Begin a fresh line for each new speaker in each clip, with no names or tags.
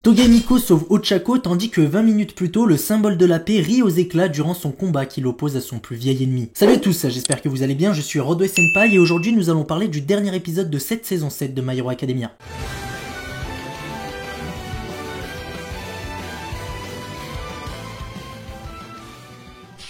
Toga Miko sauve Ochako tandis que 20 minutes plus tôt, le symbole de la paix rit aux éclats durant son combat qui l'oppose à son plus vieil ennemi. Salut à tous, j'espère que vous allez bien, je suis Rodway Senpai et aujourd'hui nous allons parler du dernier épisode de cette saison 7 de My Hero Academia.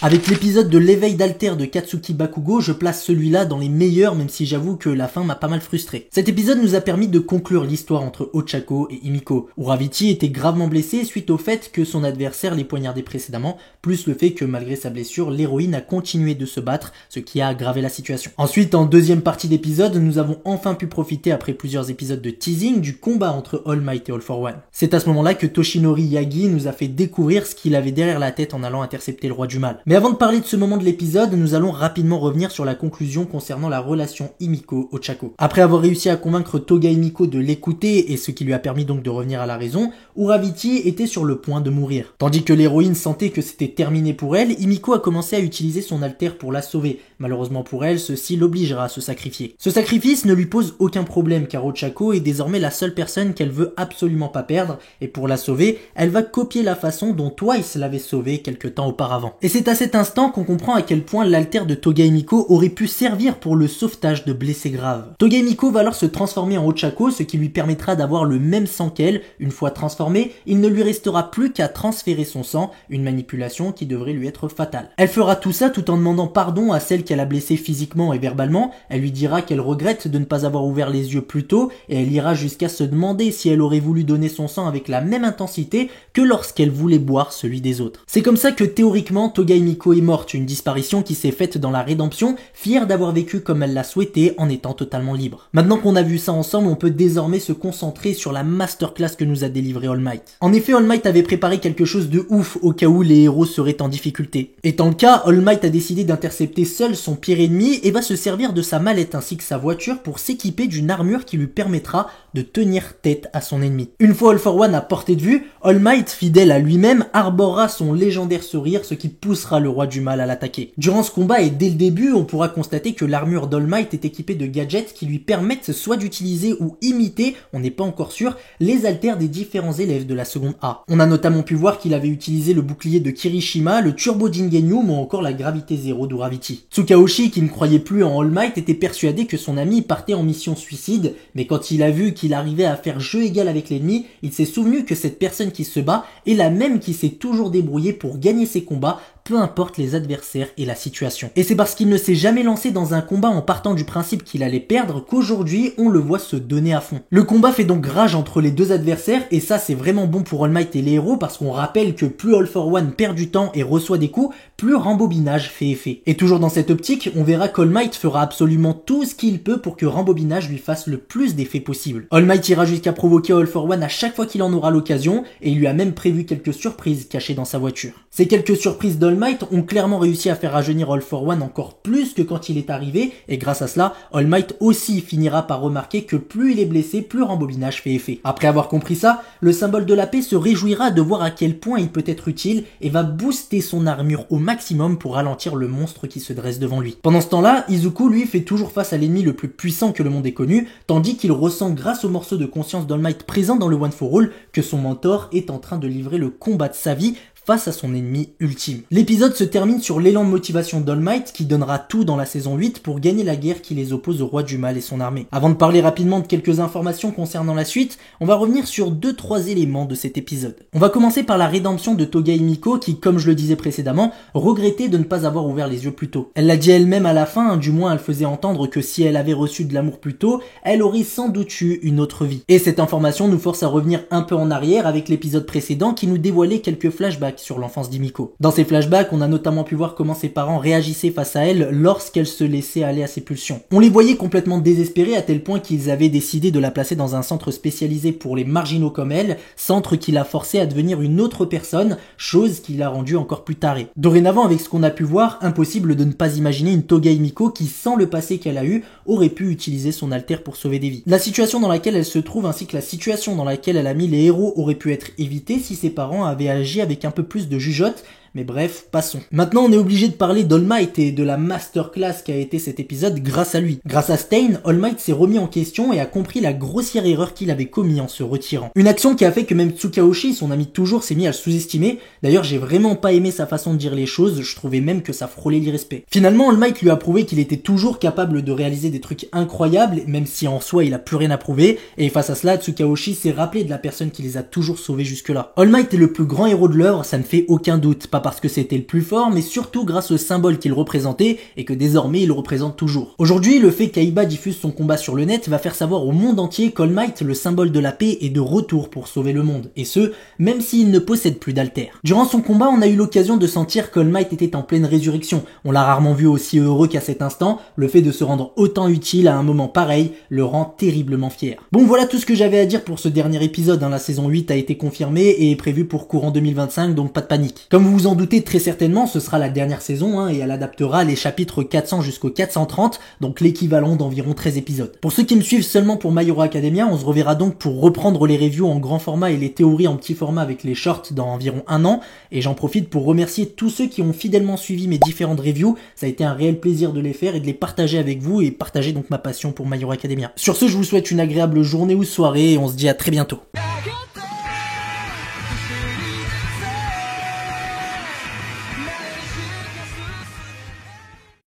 Avec l'épisode de l'éveil d'Alter de Katsuki Bakugo, je place celui-là dans les meilleurs même si j'avoue que la fin m'a pas mal frustré. Cet épisode nous a permis de conclure l'histoire entre Ochako et Himiko. Uravichi était gravement blessé suite au fait que son adversaire l'ait poignardé précédemment, plus le fait que malgré sa blessure, l'héroïne a continué de se battre, ce qui a aggravé la situation. Ensuite, en deuxième partie d'épisode, nous avons enfin pu profiter après plusieurs épisodes de teasing du combat entre All Might et All for One. C'est à ce moment-là que Toshinori Yagi nous a fait découvrir ce qu'il avait derrière la tête en allant intercepter le roi du mal. Mais avant de parler de ce moment de l'épisode, nous allons rapidement revenir sur la conclusion concernant la relation Himiko-Ochako. Après avoir réussi à convaincre Toga Himiko de l'écouter et ce qui lui a permis donc de revenir à la raison, Uravichi était sur le point de mourir. Tandis que l'héroïne sentait que c'était terminé pour elle, Himiko a commencé à utiliser son alter pour la sauver. Malheureusement pour elle, ceci l'obligera à se sacrifier. Ce sacrifice ne lui pose aucun problème car Ochako est désormais la seule personne qu'elle veut absolument pas perdre et pour la sauver, elle va copier la façon dont Twice l'avait sauvée quelque temps auparavant. Et c'est à cet instant qu'on comprend à quel point l'alter de Toga Himiko aurait pu servir pour le sauvetage de blessés graves. Toga Himiko va alors se transformer en Ochako, ce qui lui permettra d'avoir le même sang qu'elle. Une fois transformé, il ne lui restera plus qu'à transférer son sang, une manipulation qui devrait lui être fatale. Elle fera tout ça tout en demandant pardon à celle qu'elle a blessée physiquement et verbalement. Elle lui dira qu'elle regrette de ne pas avoir ouvert les yeux plus tôt et elle ira jusqu'à se demander si elle aurait voulu donner son sang avec la même intensité que lorsqu'elle voulait boire celui des autres. C'est comme ça que théoriquement Toga Himiko est morte, une disparition qui s'est faite dans la rédemption, fière d'avoir vécu comme elle l'a souhaité en étant totalement libre. Maintenant qu'on a vu ça ensemble, on peut désormais se concentrer sur la masterclass que nous a délivré All Might. En effet, All Might avait préparé quelque chose de ouf au cas où les héros seraient en difficulté. Étant le cas, All Might a décidé d'intercepter seul son pire ennemi et va se servir de sa mallette ainsi que sa voiture pour s'équiper d'une armure qui lui permettra de tenir tête à son ennemi. Une fois All for One à portée de vue, All Might, fidèle à lui-même, arborera son légendaire sourire, ce qui poussera le roi du mal à l'attaquer. Durant ce combat et dès le début, on pourra constater que l'armure d'All Might est équipée de gadgets qui lui permettent soit d'utiliser ou imiter, on n'est pas encore sûr, les alters des différents élèves de la seconde A. On a notamment pu voir qu'il avait utilisé le bouclier de Kirishima, le turbo d'Ingenium ou encore la gravité zéro d'Uravichi. Tsukaoshi, qui ne croyait plus en All Might, était persuadé que son ami partait en mission suicide, mais quand il a vu qu'il arrivait à faire jeu égal avec l'ennemi, il s'est souvenu que cette personne qui se bat est la même qui s'est toujours débrouillée pour gagner ses combats, peu importe les adversaires et la situation. Et c'est parce qu'il ne s'est jamais lancé dans un combat en partant du principe qu'il allait perdre qu'aujourd'hui on le voit se donner à fond. Le combat fait donc rage entre les deux adversaires et ça c'est vraiment bon pour All Might et les héros parce qu'on rappelle que plus All for One perd du temps et reçoit des coups, plus rembobinage fait effet. Et toujours dans cette optique, on verra qu'All Might fera absolument tout ce qu'il peut pour que rembobinage lui fasse le plus d'effet possible. All Might ira jusqu'à provoquer All for One à chaque fois qu'il en aura l'occasion et il lui a même prévu quelques surprises cachées dans sa voiture. Ces quelques surprises d'All Might ont clairement réussi à faire rajeunir All for One encore plus que quand il est arrivé et grâce à cela, All Might aussi finira par remarquer que plus il est blessé, plus rembobinage fait effet. Après avoir compris ça, le symbole de la paix se réjouira de voir à quel point il peut être utile et va booster son armure au maximum pour ralentir le monstre qui se dresse devant lui. Pendant ce temps-là, Izuku lui fait toujours face à l'ennemi le plus puissant que le monde ait connu, tandis qu'il ressent grâce au morceau de conscience d'All Might présent dans le One for All que son mentor est en train de livrer le combat de sa vie face à son ennemi ultime. L'épisode se termine sur l'élan de motivation d'All Might qui donnera tout dans la saison 8 pour gagner la guerre qui les oppose au roi du mal et son armée. Avant de parler rapidement de quelques informations concernant la suite, on va revenir sur 2-3 éléments de cet épisode. On va commencer par la rédemption de Toga Himiko qui, comme je le disais précédemment, regrettait de ne pas avoir ouvert les yeux plus tôt. Elle l'a dit elle-même à la fin, du moins elle faisait entendre que si elle avait reçu de l'amour plus tôt, elle aurait sans doute eu une autre vie. Et cette information nous force à revenir un peu en arrière avec l'épisode précédent qui nous dévoilait quelques flashbacks sur l'enfance d'Himiko. Dans ces flashbacks, on a notamment pu voir comment ses parents réagissaient face à elle lorsqu'elle se laissait aller à ses pulsions. On les voyait complètement désespérés à tel point qu'ils avaient décidé de la placer dans un centre spécialisé pour les marginaux comme elle, centre qui l'a forcé à devenir une autre personne, chose qui l'a rendue encore plus tarée. Dorénavant, avec ce qu'on a pu voir, impossible de ne pas imaginer une Toga Himiko qui, sans le passé qu'elle a eu, aurait pu utiliser son alter pour sauver des vies. La situation dans laquelle elle se trouve ainsi que la situation dans laquelle elle a mis les héros aurait pu être évitée si ses parents avaient agi avec un peu plus de jugeote, mais bref, passons. Maintenant on est obligé de parler d'All Might et de la masterclass qu'a été cet épisode grâce à lui. Grâce à Stain, All Might s'est remis en question et a compris la grossière erreur qu'il avait commis en se retirant. Une action qui a fait que même Tsukaoshi, son ami de toujours, s'est mis à le sous-estimer. D'ailleurs j'ai vraiment pas aimé sa façon de dire les choses, je trouvais même que ça frôlait l'irrespect. Finalement All Might lui a prouvé qu'il était toujours capable de réaliser des trucs incroyables, même si en soi il a plus rien à prouver, et face à cela Tsukaoshi s'est rappelé de la personne qui les a toujours sauvés jusque-là. All Might est le plus grand héros de l'œuvre, ça ne fait aucun doute, pas parce que c'était le plus fort, mais surtout grâce au symbole qu'il représentait et que désormais il le représente toujours. Aujourd'hui, le fait qu'Aiba diffuse son combat sur le net va faire savoir au monde entier qu'All Might, le symbole de la paix, est de retour pour sauver le monde, et ce, même s'il ne possède plus d'alter. Durant son combat, on a eu l'occasion de sentir qu'All Might était en pleine résurrection. On l'a rarement vu aussi heureux qu'à cet instant, le fait de se rendre autant utile à un moment pareil le rend terriblement fier. Bon, voilà tout ce que j'avais à dire pour ce dernier épisode, la saison 8 a été confirmée et est prévue pour courant 2025, donc pas de panique. Comme vous vous en doutez très certainement, ce sera la dernière saison, et elle adaptera les chapitres 400 jusqu'au 430, donc l'équivalent d'environ 13 épisodes. Pour ceux qui me suivent seulement pour My Hero Academia, on se reverra donc pour reprendre les reviews en grand format et les théories en petit format avec les shorts dans environ un an, et j'en profite pour remercier tous ceux qui ont fidèlement suivi mes différentes reviews. Ça a été un réel plaisir de les faire et de les partager avec vous et partager donc ma passion pour My Hero Academia. Sur ce, je vous souhaite une agréable journée ou soirée et on se dit à très bientôt.